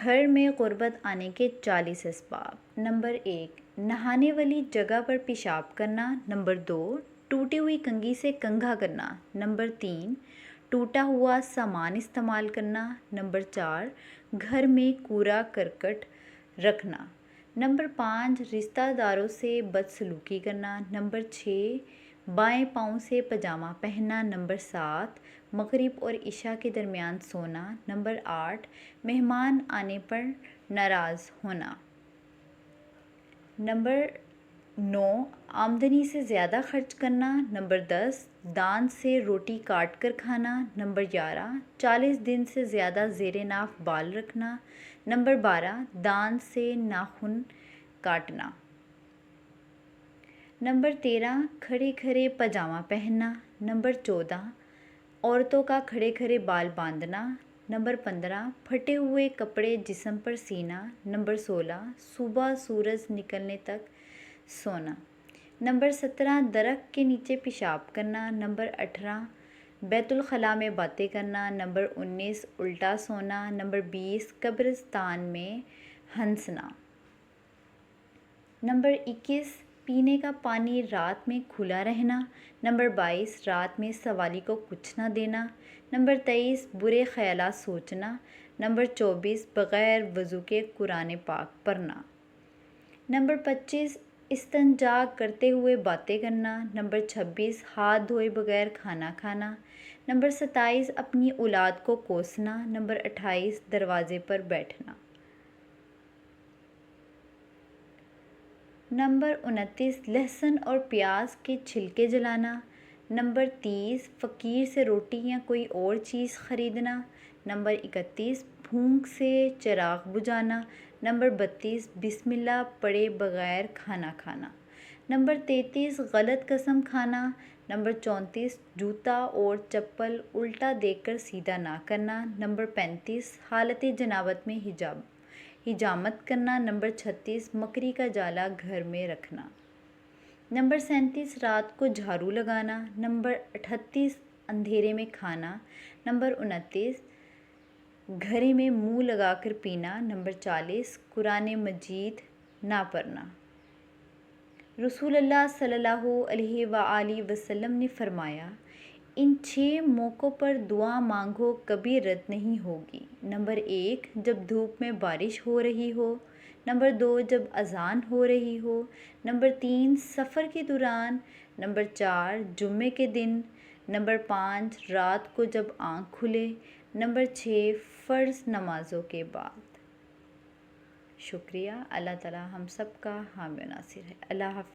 گھر میں غربت آنے کے 40 اسباب۔ نمبر 1، نہانے والی جگہ پر پیشاب کرنا۔ نمبر 2، ٹوٹی ہوئی کنگھی سے کنگھا کرنا۔ نمبر 3، ٹوٹا ہوا سامان استعمال کرنا۔ نمبر 4، گھر میں کوڑا کرکٹ رکھنا۔ نمبر 5، رشتہ داروں سے بدسلوکی کرنا۔ نمبر 6، بائیں پاؤں سے پاجامہ پہننا۔ نمبر 7، مغرب اور عشاء کے درمیان سونا۔ نمبر 8، مہمان آنے پر ناراض ہونا۔ نمبر 9، آمدنی سے زیادہ خرچ کرنا۔ نمبر 10، دان سے روٹی کاٹ کر کھانا۔ نمبر 11، 40 دن سے زیادہ زیر ناف بال رکھنا۔ نمبر 12، دان سے ناخن کاٹنا۔ نمبر 13، کھڑے کھڑے پاجامہ پہننا۔ نمبر 14، عورتوں کا کھڑے کھڑے بال باندھنا۔ نمبر 15، پھٹے ہوئے کپڑے جسم پر سینا۔ نمبر 16، صبح سورج نکلنے تک سونا۔ نمبر 17، درخت کے نیچے پیشاب کرنا۔ نمبر 18، بیت الخلاء میں باتیں کرنا۔ نمبر 19، الٹا سونا۔ نمبر 20، قبرستان میں ہنسنا۔ نمبر 21، پینے کا پانی رات میں کھلا رہنا۔ نمبر 22، رات میں سوالی کو کچھ نہ دینا۔ نمبر 23، برے خیالات سوچنا۔ نمبر 24، بغیر وضو کے قرآن پاک پڑھنا۔ نمبر 25، استنجا کرتے ہوئے باتیں کرنا۔ نمبر 26، ہاتھ دھوئے بغیر کھانا کھانا۔ نمبر 27، اپنی اولاد کو کوسنا۔ نمبر 28، دروازے پر بیٹھنا۔ نمبر 29، لہسن اور پیاز کے چھلکے جلانا۔ نمبر 30، فقیر سے روٹی یا کوئی اور چیز خریدنا۔ نمبر 31، بھوک سے چراغ بجھانا۔ نمبر 32، بسم اللہ پڑھے بغیر کھانا کھانا۔ نمبر 33، غلط قسم کھانا۔ نمبر 34، جوتا اور چپل الٹا دیکھ کر سیدھا نہ کرنا۔ نمبر 35، حالت جنابت میں حجامت کرنا۔ نمبر 36، مکڑی کا جالا گھر میں رکھنا۔ نمبر 37، رات کو جھاڑو لگانا۔ نمبر 38، اندھیرے میں کھانا۔ نمبر 29، گھڑے میں منہ لگا کر پینا۔ نمبر 40، قرآن مجید نہ پڑھنا۔ رسول اللہ صلی اللہ علیہ وآلہ وسلم نے فرمایا، ان 6 موقعوں پر دعا مانگو کبھی رد نہیں ہوگی۔ نمبر 1، جب دھوپ میں بارش ہو رہی ہو۔ نمبر 2، جب اذان ہو رہی ہو۔ نمبر 3، سفر کے دوران۔ نمبر 4، جمعے کے دن۔ نمبر 5، رات کو جب آنکھ کھلے۔ نمبر 6، فرض نمازوں کے بعد۔ شکریہ۔ اللہ تعالی ہم سب کا حامی و ناصر ہے۔ اللہ حافظ۔